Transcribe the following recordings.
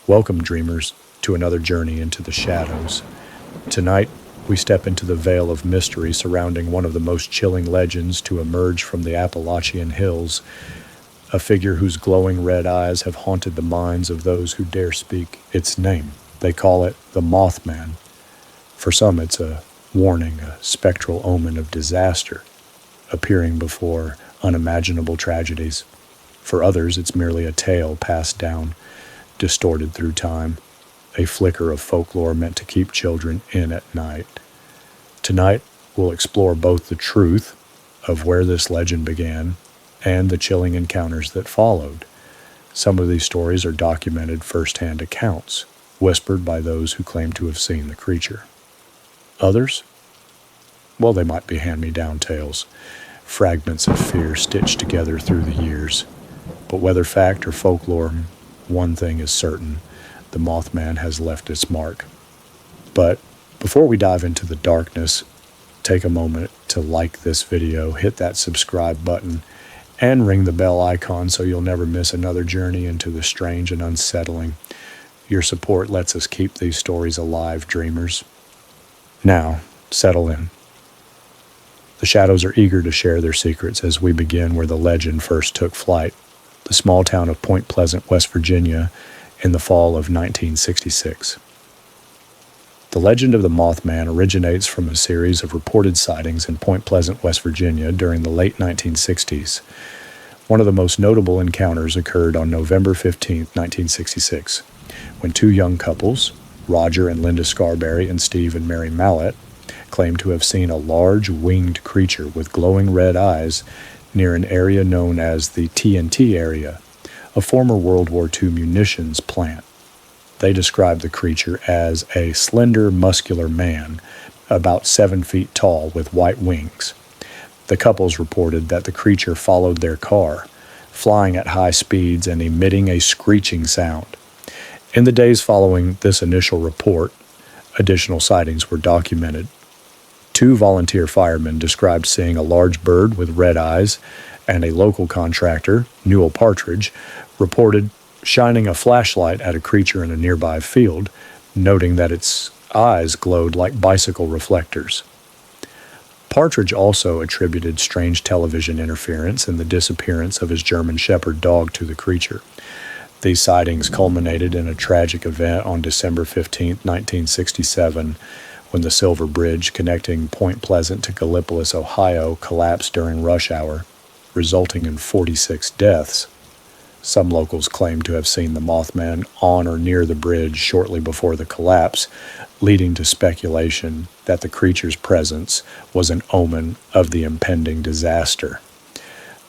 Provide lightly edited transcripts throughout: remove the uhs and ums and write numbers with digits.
Welcome, dreamers, to another journey into the shadows. Tonight, we step into the veil of mystery surrounding one of the most chilling legends to emerge from the Appalachian hills, a figure whose glowing red eyes have haunted the minds of those who dare speak its name. They call it the Mothman. For some, it's a warning, a spectral omen of disaster, appearing before unimaginable tragedies. For others, it's merely a tale passed down, distorted through time, a flicker of folklore meant to keep children in at night. Tonight, we'll explore both the truth of where this legend began and the chilling encounters that followed. Some of these stories are documented first-hand accounts, whispered by those who claim to have seen the creature. Others? Well, they might be hand-me-down tales, fragments of fear stitched together through the years. But whether fact or folklore, one thing is certain: the Mothman has left its mark. But before we dive into the darkness, take a moment to like this video, hit that subscribe button, and ring the bell icon so you'll never miss another journey into the strange and unsettling. Your support lets us keep these stories alive, dreamers. Now, settle in. The shadows are eager to share their secrets as we begin where the legend first took flight, the small town of Point Pleasant, West Virginia, in the fall of 1966. The legend of the Mothman originates from a series of reported sightings in Point Pleasant, West Virginia during the late 1960s. One of the most notable encounters occurred on November 15, 1966, when two young couples, Roger and Linda Scarberry and Steve and Mary Mallett, claimed to have seen a large winged creature with glowing red eyes near an area known as the TNT area, a former World War II munitions plant. They described the creature as a slender, muscular man, about 7 feet tall with white wings. The couples reported that the creature followed their car, flying at high speeds and emitting a screeching sound. In the days following this initial report, additional sightings were documented. 2 volunteer firemen described seeing a large bird with red eyes, and a local contractor, Newell Partridge, reported shining a flashlight at a creature in a nearby field, noting that its eyes glowed like bicycle reflectors. Partridge also attributed strange television interference and the disappearance of his German Shepherd dog to the creature. These sightings culminated in a tragic event on December 15, 1967, when the Silver Bridge connecting Point Pleasant to Gallipolis, Ohio, collapsed during rush hour, resulting in 46 deaths. Some locals claim to have seen the Mothman on or near the bridge shortly before the collapse, leading to speculation that the creature's presence was an omen of the impending disaster.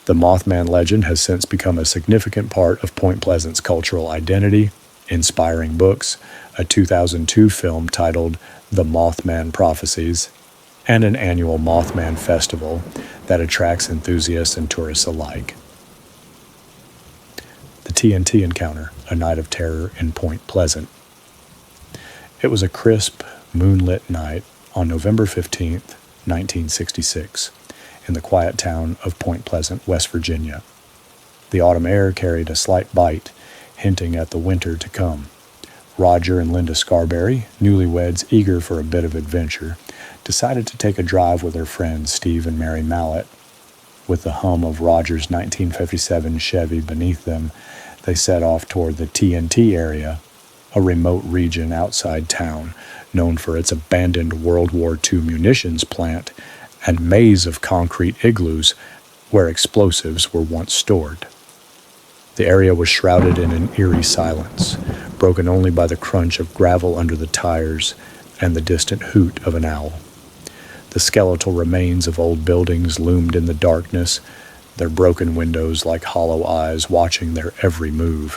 The Mothman legend has since become a significant part of Point Pleasant's cultural identity, inspiring books, a 2002 film titled The Mothman Prophecies, and an annual Mothman festival that attracts enthusiasts and tourists alike. The TNT encounter, a night of terror in Point Pleasant. It was a crisp, moonlit night on November 15, 1966, in the quiet town of Point Pleasant, West Virginia. The autumn air carried a slight bite, hinting at the winter to come. Roger and Linda Scarberry, newlyweds eager for a bit of adventure, decided to take a drive with their friends Steve and Mary Mallett. With the hum of Roger's 1957 Chevy beneath them, they set off toward the TNT area, a remote region outside town known for its abandoned World War II munitions plant and maze of concrete igloos where explosives were once stored. The area was shrouded in an eerie silence, broken only by the crunch of gravel under the tires and the distant hoot of an owl. The skeletal remains of old buildings loomed in the darkness, their broken windows like hollow eyes watching their every move.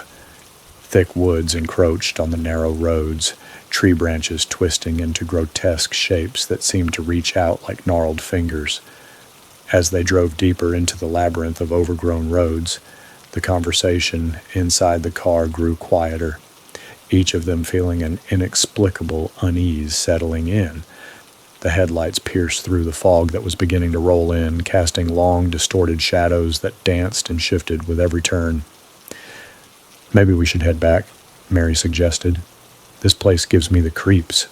Thick woods encroached on the narrow roads, tree branches twisting into grotesque shapes that seemed to reach out like gnarled fingers. As they drove deeper into the labyrinth of overgrown roads, the conversation inside the car grew quieter, each of them feeling an inexplicable unease settling in. The headlights pierced through the fog that was beginning to roll in, casting long, distorted shadows that danced and shifted with every turn. "Maybe we should head back," Mary suggested. "This place gives me the creeps."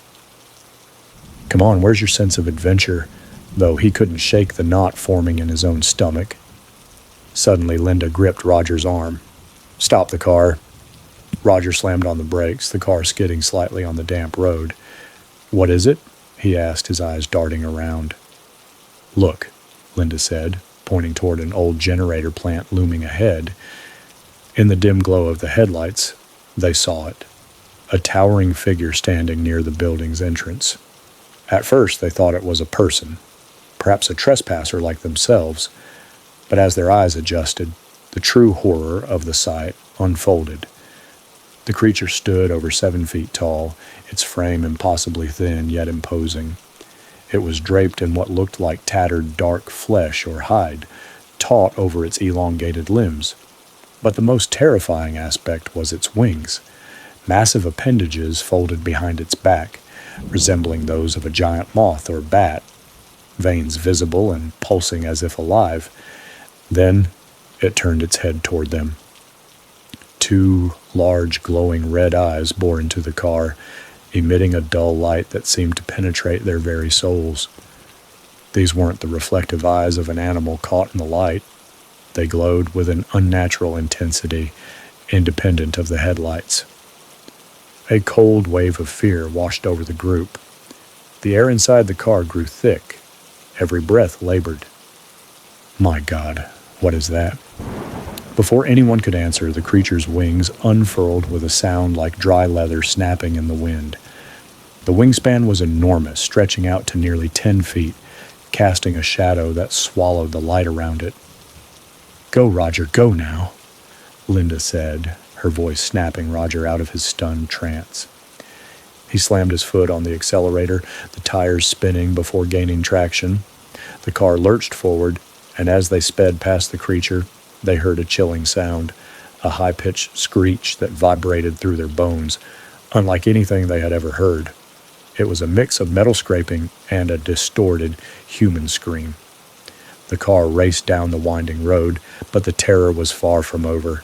"Come on, where's your sense of adventure?" Though he couldn't shake the knot forming in his own stomach. Suddenly, Linda gripped Roger's arm. "Stop the car." Roger slammed on the brakes, the car skidding slightly on the damp road. "What is it?" he asked, his eyes darting around. "Look," Linda said, pointing toward an old generator plant looming ahead. In the dim glow of the headlights, they saw it, a towering figure standing near the building's entrance. At first, they thought it was a person, perhaps a trespasser like themselves, but as their eyes adjusted, the true horror of the sight unfolded. The creature stood over 7 feet tall, its frame impossibly thin yet imposing. It was draped in what looked like tattered dark flesh or hide, taut over its elongated limbs. But the most terrifying aspect was its wings, massive appendages folded behind its back, resembling those of a giant moth or bat, veins visible and pulsing as if alive. Then it turned its head toward them. 2 large glowing red eyes bore into the car, emitting a dull light that seemed to penetrate their very souls. These weren't the reflective eyes of an animal caught in the light. They glowed with an unnatural intensity, independent of the headlights. A cold wave of fear washed over the group. The air inside the car grew thick. Every breath labored. "My God, what is that?" Before anyone could answer, the creature's wings unfurled with a sound like dry leather snapping in the wind. The wingspan was enormous, stretching out to nearly 10 feet, casting a shadow that swallowed the light around it. "Go, Roger, go now," Linda said, her voice snapping Roger out of his stunned trance. He slammed his foot on the accelerator, the tires spinning before gaining traction. The car lurched forward, and as they sped past the creature, they heard a chilling sound, a high-pitched screech that vibrated through their bones, unlike anything they had ever heard. It was a mix of metal scraping and a distorted human scream. The car raced down the winding road, but the terror was far from over.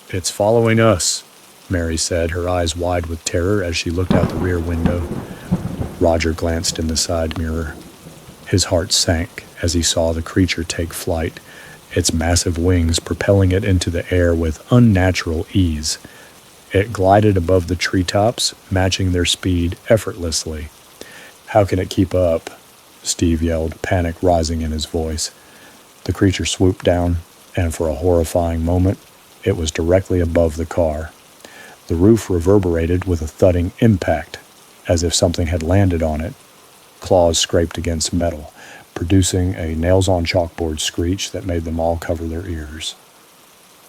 "It's following us," Mary said, her eyes wide with terror as she looked out the rear window. Roger glanced in the side mirror. His heart sank as he saw the creature take flight, its massive wings propelling it into the air with unnatural ease. It glided above the treetops, matching their speed effortlessly. "How can it keep up?" Steve yelled, panic rising in his voice. The creature swooped down, and for a horrifying moment, it was directly above the car. The roof reverberated with a thudding impact, as if something had landed on it. Claws scraped against metal, producing a nails-on-chalkboard screech that made them all cover their ears.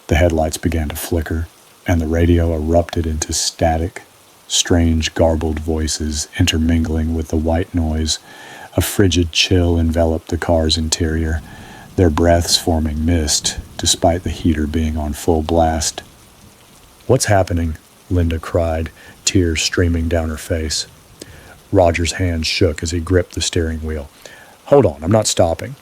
The headlights began to flicker, and the radio erupted into static, strange garbled voices intermingling with the white noise. A frigid chill enveloped the car's interior, their breaths forming mist, despite the heater being on full blast. "What's happening?" Linda cried, tears streaming down her face. Roger's hands shook as he gripped the steering wheel. "Hold on, I'm not stopping."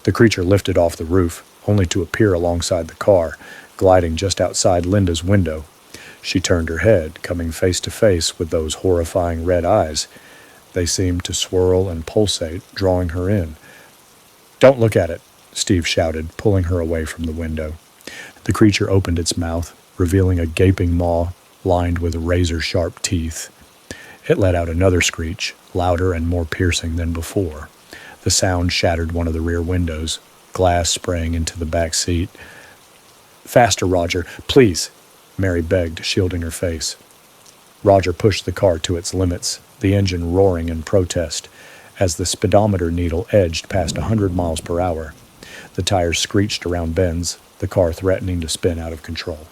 The creature lifted off the roof, only to appear alongside the car, gliding just outside Linda's window. She turned her head, coming face to face with those horrifying red eyes. They seemed to swirl and pulsate, drawing her in. "Don't look at it," Steve shouted, pulling her away from the window. The creature opened its mouth, revealing a gaping maw lined with razor-sharp teeth. It let out another screech, louder and more piercing than before. The sound shattered one of the rear windows, glass spraying into the back seat. "Faster, Roger, please," Mary begged, shielding her face. Roger pushed the car to its limits, the engine roaring in protest, as the speedometer needle edged past 100 miles per hour. The tires screeched around bends, the car threatening to spin out of control.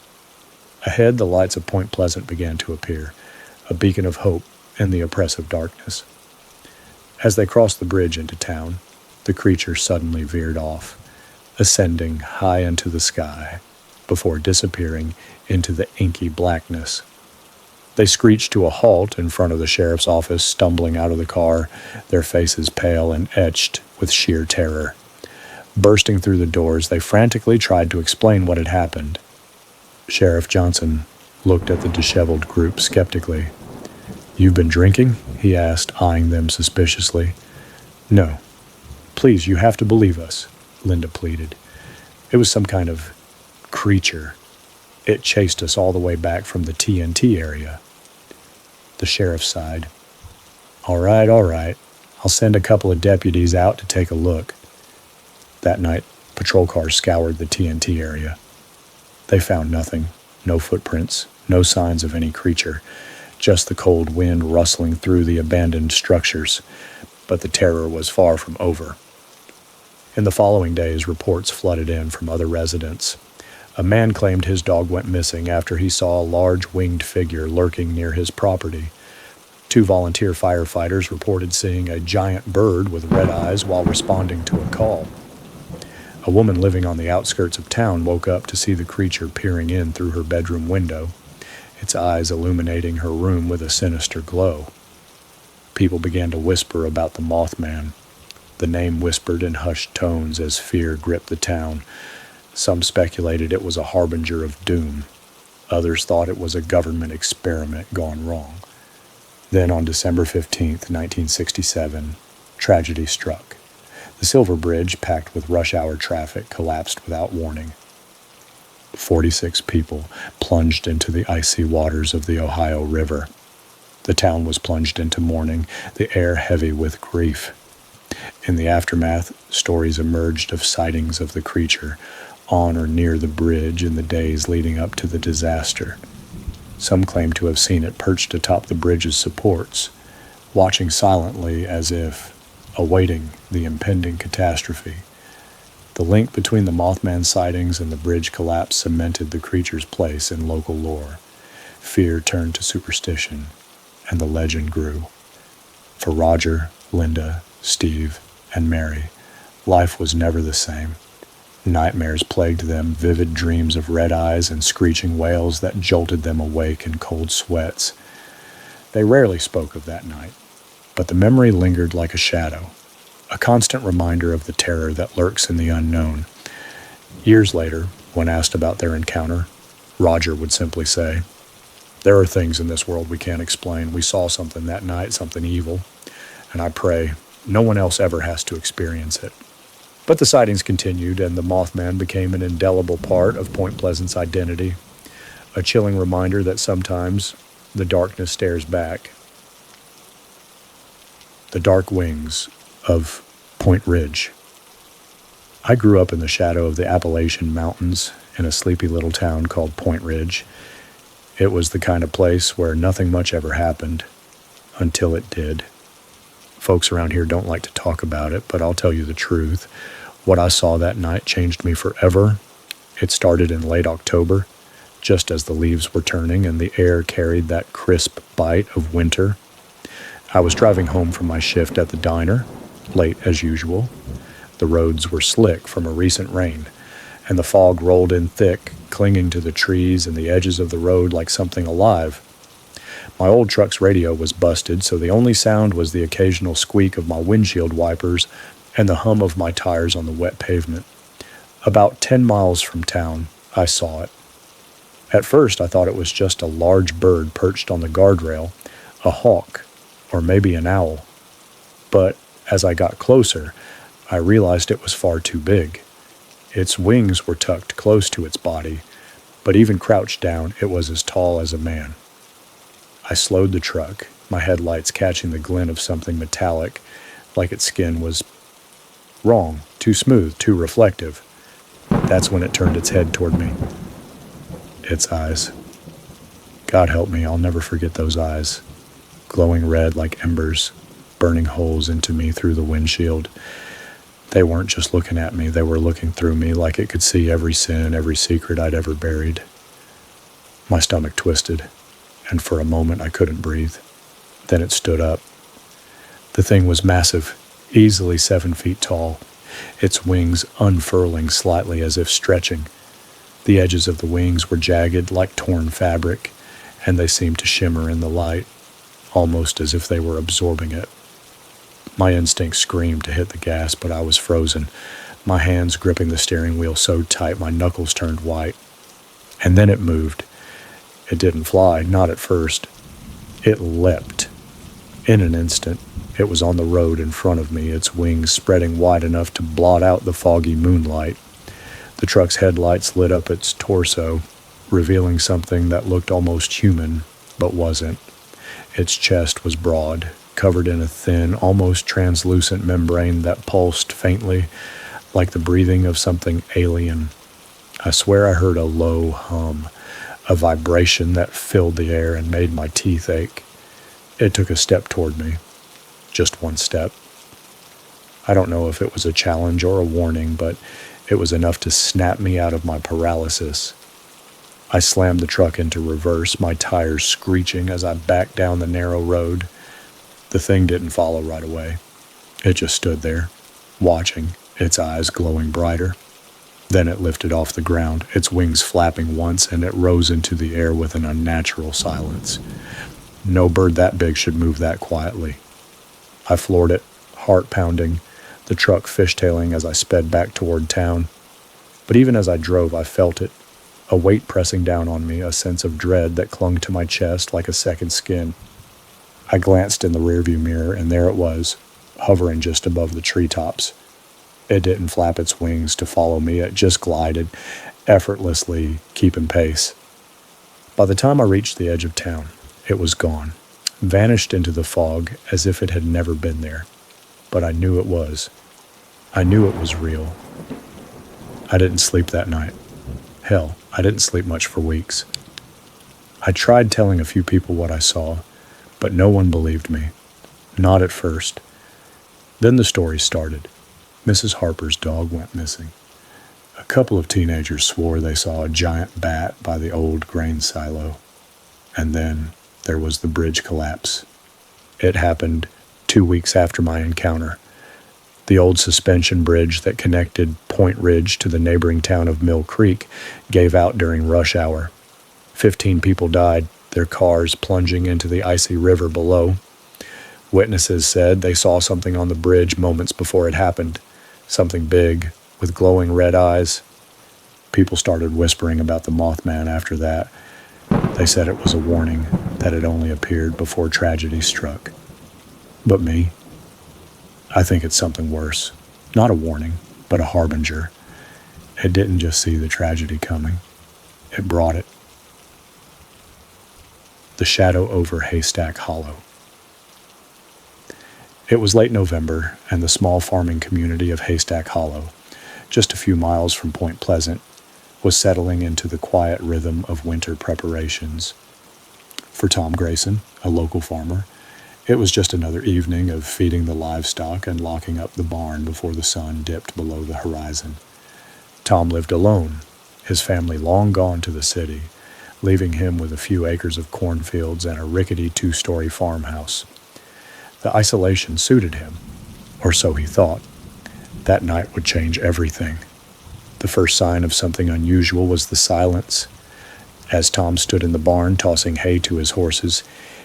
Ahead, the lights of Point Pleasant began to appear, a beacon of hope in the oppressive darkness. As they crossed the bridge into town, the creature suddenly veered off, ascending high into the sky, before disappearing into the inky blackness. They screeched to a halt in front of the sheriff's office, stumbling out of the car, their faces pale and etched with sheer terror. Bursting through the doors, they frantically tried to explain what had happened. "Sheriff Johnson, looked at the disheveled group skeptically. "You've been drinking?" he asked, eyeing them suspiciously. "No. Please, you have to believe us," Linda pleaded. "It was some kind of creature. It chased us all the way back from the TNT area." The sheriff sighed. All right. I'll send a couple of deputies out to take a look." That night, patrol cars scoured the TNT area. They found nothing. No footprints, no signs of any creature, just the cold wind rustling through the abandoned structures. But the terror was far from over. In the following days, reports flooded in from other residents. A man claimed his dog went missing after he saw a large winged figure lurking near his property. 2 volunteer firefighters reported seeing a giant bird with red eyes while responding to a call. A woman living on the outskirts of town woke up to see the creature peering in through her bedroom window, its eyes illuminating her room with a sinister glow. People began to whisper about the Mothman, the name whispered in hushed tones as fear gripped the town. Some speculated it was a harbinger of doom. Others thought it was a government experiment gone wrong. Then on December 15th, 1967, tragedy struck. The Silver Bridge, packed with rush-hour traffic, collapsed without warning. 46 people plunged into the icy waters of the Ohio River. The town was plunged into mourning, the air heavy with grief. In the aftermath, stories emerged of sightings of the creature on or near the bridge in the days leading up to the disaster. Some claimed to have seen it perched atop the bridge's supports, watching silently as if awaiting the impending catastrophe. The link between the Mothman sightings and the bridge collapse cemented the creature's place in local lore. Fear turned to superstition, and the legend grew. For Roger, Linda, Steve, and Mary, life was never the same. Nightmares plagued them, vivid dreams of red eyes and screeching wails that jolted them awake in cold sweats. They rarely spoke of that night, but the memory lingered like a shadow, a constant reminder of the terror that lurks in the unknown. Years later, when asked about their encounter, Roger would simply say, "There are things in this world we can't explain. We saw something that night, something evil, and I pray no one else ever has to experience it." But the sightings continued, and the Mothman became an indelible part of Point Pleasant's identity, a chilling reminder that sometimes the darkness stares back. The dark wings of Point Ridge. I grew up in the shadow of the Appalachian Mountains in a sleepy little town called Point Ridge. It was the kind of place where nothing much ever happened, until it did. Folks around here don't like to talk about it, but I'll tell you the truth. What I saw that night changed me forever. It started in late October, just as the leaves were turning and the air carried that crisp bite of winter. I was driving home from my shift at the diner, late as usual. The roads were slick from a recent rain, and the fog rolled in thick, clinging to the trees and the edges of the road like something alive. My old truck's radio was busted, so the only sound was the occasional squeak of my windshield wipers and the hum of my tires on the wet pavement. About 10 miles from town, I saw it. At first, I thought it was just a large bird perched on the guardrail, a hawk, or maybe an owl. But as I got closer, I realized it was far too big. Its wings were tucked close to its body, but even crouched down, it was as tall as a man. I slowed the truck, my headlights catching the glint of something metallic, like its skin was wrong, too smooth, too reflective. That's when it turned its head toward me. Its eyes. God help me, I'll never forget those eyes. Glowing red like embers, burning holes into me through the windshield. They weren't just looking at me, they were looking through me like it could see every sin, every secret I'd ever buried. My stomach twisted, and for a moment I couldn't breathe. Then it stood up. The thing was massive, easily 7 feet tall, its wings unfurling slightly as if stretching. The edges of the wings were jagged like torn fabric, and they seemed to shimmer in the light, almost as if they were absorbing it. My instinct screamed to hit the gas, but I was frozen, my hands gripping the steering wheel so tight my knuckles turned white. And then it moved. It didn't fly, not at first. It leapt. In an instant, it was on the road in front of me, its wings spreading wide enough to blot out the foggy moonlight. The truck's headlights lit up its torso, revealing something that looked almost human, but wasn't. Its chest was broad, covered in a thin, almost translucent membrane that pulsed faintly, like the breathing of something alien. I swear I heard a low hum, a vibration that filled the air and made my teeth ache. It took a step toward me. Just one step. I don't know if it was a challenge or a warning, but it was enough to snap me out of my paralysis. I slammed the truck into reverse, my tires screeching as I backed down the narrow road. The thing didn't follow right away. It just stood there, watching, its eyes glowing brighter. Then it lifted off the ground, its wings flapping once, and it rose into the air with an unnatural silence. No bird that big should move that quietly. I floored it, heart pounding, the truck fishtailing as I sped back toward town. But even as I drove, I felt it, a weight pressing down on me, a sense of dread that clung to my chest like a second skin. I glanced in the rearview mirror, and there it was, hovering just above the treetops. It didn't flap its wings to follow me, it just glided, effortlessly keeping pace. By the time I reached the edge of town, it was gone, vanished into the fog as if it had never been there. But I knew it was. I knew it was real. I didn't sleep that night. Hell, I didn't sleep much for weeks. I tried telling a few people what I saw, but no one believed me. Not at first. Then the story started. Mrs. Harper's dog went missing. A couple of teenagers swore they saw a giant bat by the old grain silo. And then there was the bridge collapse. It happened 2 weeks after my encounter. The old suspension bridge that connected Point Ridge to the neighboring town of Mill Creek gave out during rush hour. 15 people died, their cars plunging into the icy river below. Witnesses said they saw something on the bridge moments before it happened. Something big, with glowing red eyes. People started whispering about the Mothman after that. They said it was a warning that had only appeared before tragedy struck. But me, I think it's something worse. Not a warning, but a harbinger. It didn't just see the tragedy coming. It brought it. The shadow over Haystack Hollow. It was late November, and the small farming community of Haystack Hollow, just a few miles from Point Pleasant, was settling into the quiet rhythm of winter preparations. For Tom Grayson, a local farmer, it was just another evening of feeding the livestock and locking up the barn before the sun dipped below the horizon. Tom lived alone, his family long gone to the city, leaving him with a few acres of cornfields and a rickety 2-story farmhouse. The isolation suited him, or so he thought. That night would change everything. The first sign of something unusual was the silence. As Tom stood in the barn tossing hay to his horses,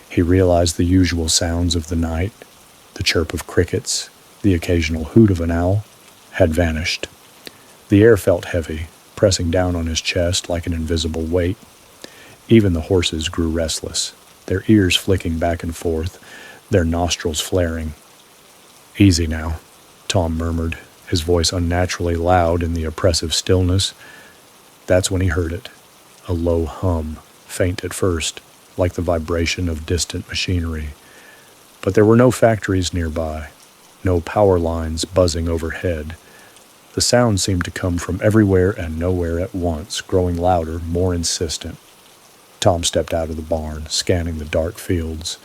he realized the usual sounds of the night, the chirp of crickets, the occasional hoot of an owl, had vanished. The air felt heavy, pressing down on his chest like an invisible weight. Even the horses grew restless, their ears flicking back and forth, their nostrils flaring. "Easy now," Tom murmured, his voice unnaturally loud in the oppressive stillness. That's when he heard it, a low hum, faint at first, like the vibration of distant machinery. But there were no factories nearby, no power lines buzzing overhead. The sound seemed to come from everywhere and nowhere at once, growing louder, more insistent. Tom stepped out of the barn, scanning the dark fields.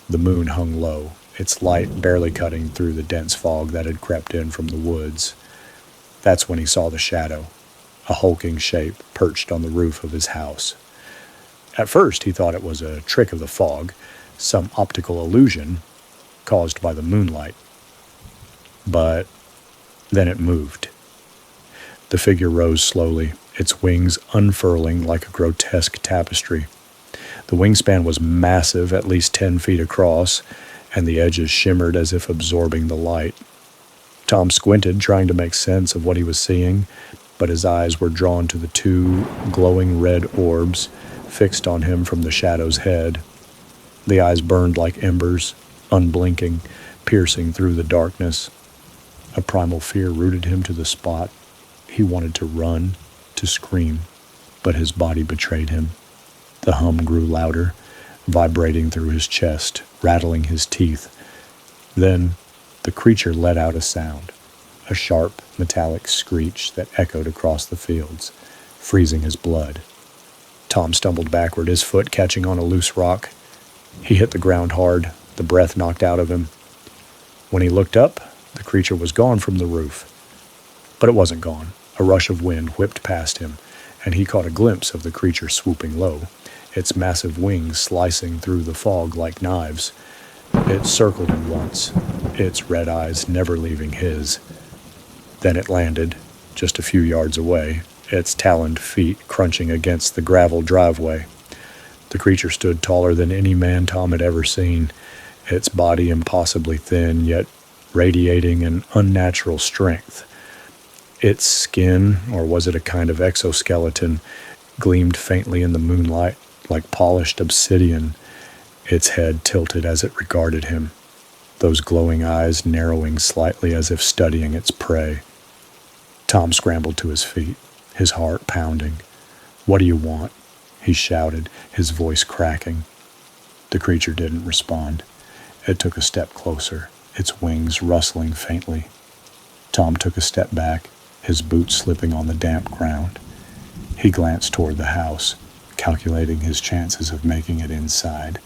The moon hung low, its light barely cutting through the dense fog that had crept in from the woods. That's when he saw the shadow, a hulking shape perched on the roof of his house. At first he thought it was a trick of the fog, some optical illusion caused by the moonlight. But then it moved. The figure rose slowly, its wings unfurling like a grotesque tapestry. The wingspan was massive, at least 10 feet across, and the edges shimmered as if absorbing the light. Tom squinted, trying to make sense of what he was seeing, but his eyes were drawn to the 2 glowing red orbs, fixed on him from the shadow's head. The eyes burned like embers, unblinking, piercing through the darkness. A primal fear rooted him to the spot. He wanted to run, to scream, but his body betrayed him. The hum grew louder, vibrating through his chest, rattling his teeth. Then the creature let out a sound, a sharp, metallic screech that echoed across the fields, freezing his blood. Tom stumbled backward, his foot catching on a loose rock. He hit the ground hard, the breath knocked out of him. When he looked up, the creature was gone from the roof. But it wasn't gone. A rush of wind whipped past him, and he caught a glimpse of the creature swooping low, its massive wings slicing through the fog like knives. It circled him once, its red eyes never leaving his. Then it landed, just a few yards away, its taloned feet crunching against the gravel driveway. The creature stood taller than any man Tom had ever seen, its body impossibly thin, yet radiating an unnatural strength. Its skin, or was it a kind of exoskeleton, gleamed faintly in the moonlight like polished obsidian, its head tilted as it regarded him, those glowing eyes narrowing slightly as if studying its prey. Tom scrambled to his feet, his heart pounding. "What do you want?" he shouted, his voice cracking. The creature didn't respond. It took a step closer, its wings rustling faintly. Tom took a step back, his boots slipping on the damp ground. He glanced toward the house, calculating his chances of making it inside,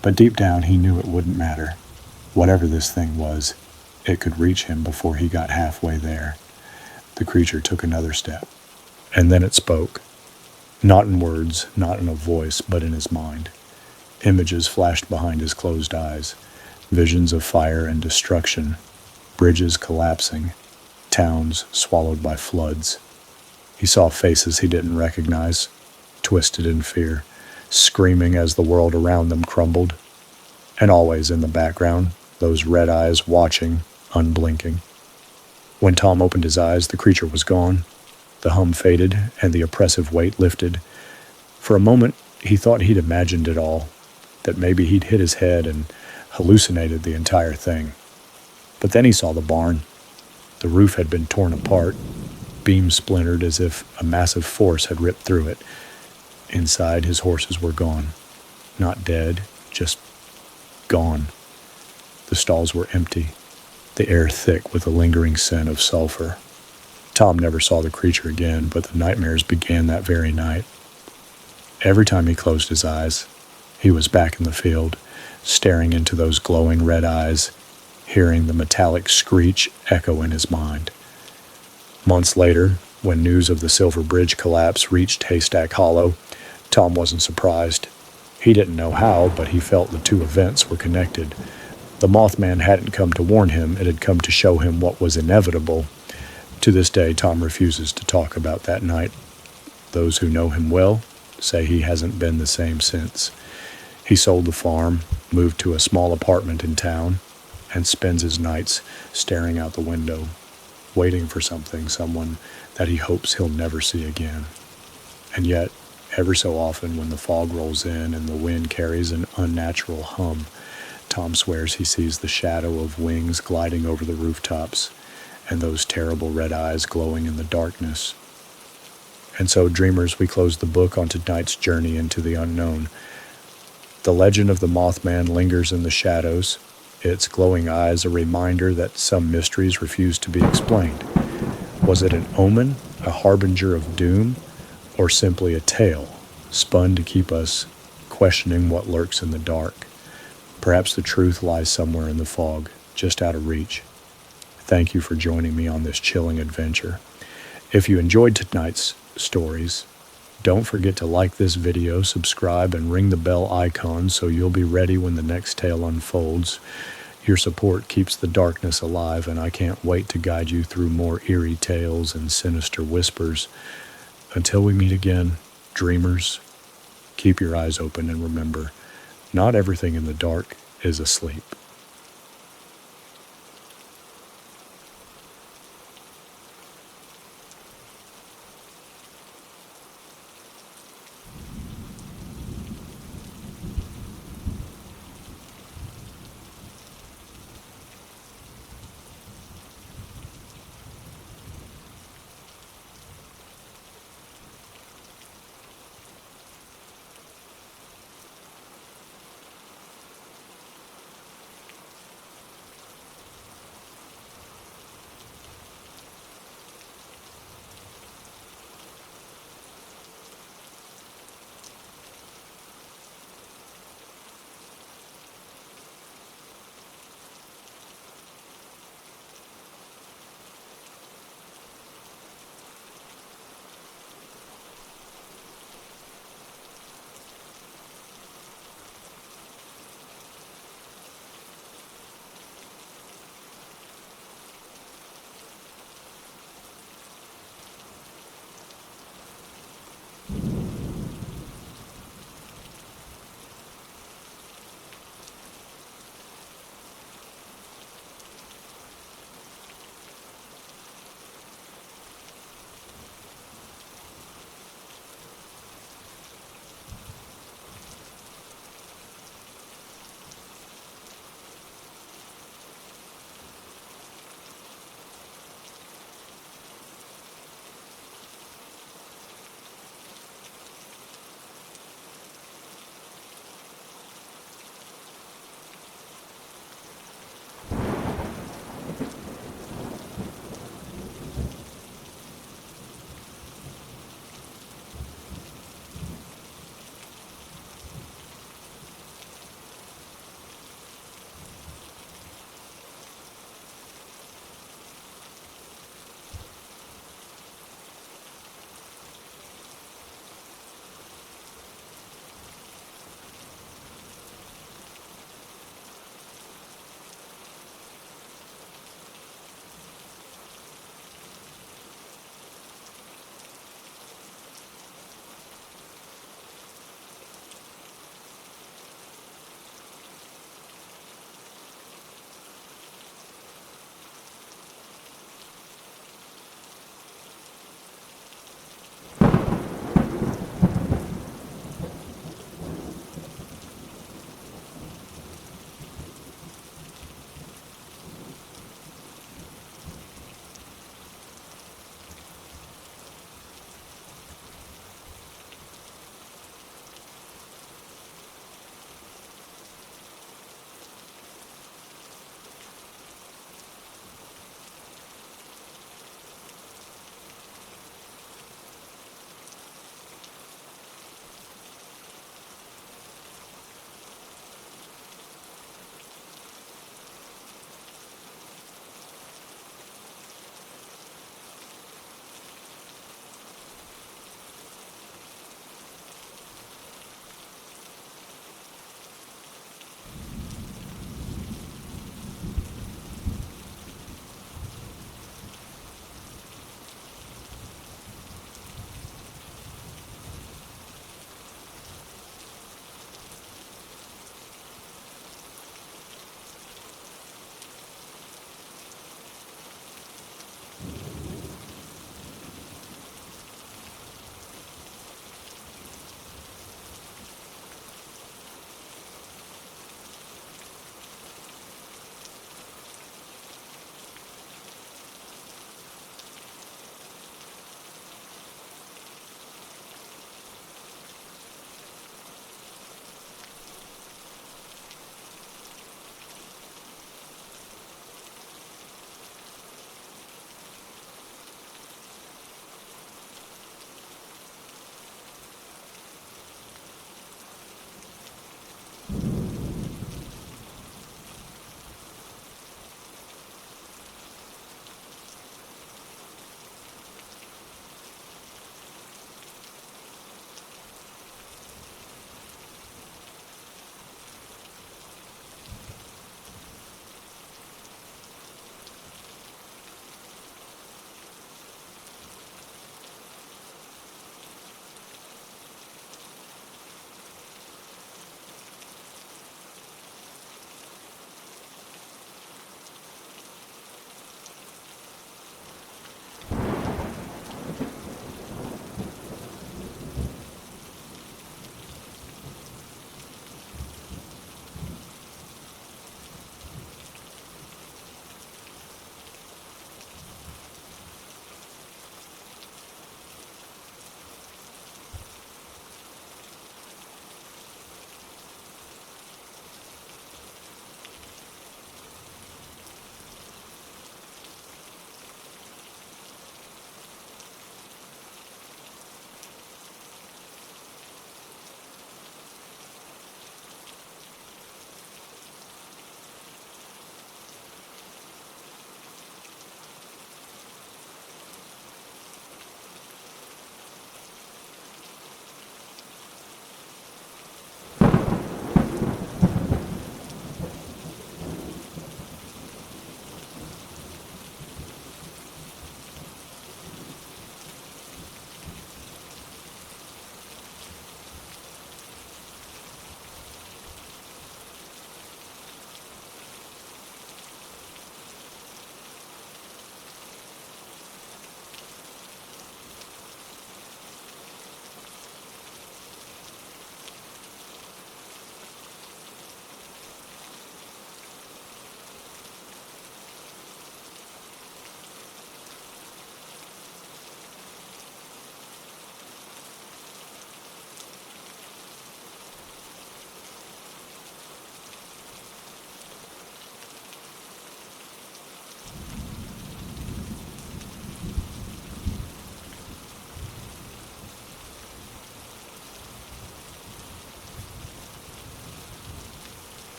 but deep down he knew it wouldn't matter. Whatever this thing was, it could reach him before he got halfway there. The creature took another step, and then it spoke. Not in words, not in a voice, but in his mind. Images flashed behind his closed eyes, visions of fire and destruction, bridges collapsing, towns swallowed by floods. He saw faces he didn't recognize, twisted in fear, screaming as the world around them crumbled. And always in the background, those red eyes watching, unblinking. When Tom opened his eyes, the creature was gone. The hum faded, and the oppressive weight lifted. For a moment, he thought he'd imagined it all, that maybe he'd hit his head and hallucinated the entire thing. But then he saw the barn. The roof had been torn apart, beams splintered as if a massive force had ripped through it. Inside, his horses were gone. Not dead, just gone. The stalls were empty, the air thick with a lingering scent of sulfur. Tom never saw the creature again, but the nightmares began that very night. Every time he closed his eyes, he was back in the field, staring into those glowing red eyes, hearing the metallic screech echo in his mind. Months later, when news of the Silver Bridge collapse reached Haystack Hollow, Tom wasn't surprised. He didn't know how, but he felt the two events were connected. The Mothman hadn't come to warn him, it had come to show him what was inevitable. To this day, Tom refuses to talk about that night. Those who know him well say he hasn't been the same since. He sold the farm, moved to a small apartment in town, and spends his nights staring out the window, waiting for something, someone that he hopes he'll never see again. And yet, ever so often when the fog rolls in and the wind carries an unnatural hum, Tom swears he sees the shadow of wings gliding over the rooftops and those terrible red eyes glowing in the darkness. And so, dreamers, we close the book on tonight's journey into the unknown. The legend of the Mothman lingers in the shadows, its glowing eyes a reminder that some mysteries refuse to be explained. Was it an omen, a harbinger of doom, or simply a tale, spun to keep us questioning what lurks in the dark? Perhaps the truth lies somewhere in the fog, just out of reach. Thank you for joining me on this chilling adventure. If you enjoyed tonight's stories, don't forget to like this video, subscribe, and ring the bell icon so you'll be ready when the next tale unfolds. Your support keeps the darkness alive, and I can't wait to guide you through more eerie tales and sinister whispers. Until we meet again, dreamers, keep your eyes open and remember, not everything in the dark is asleep.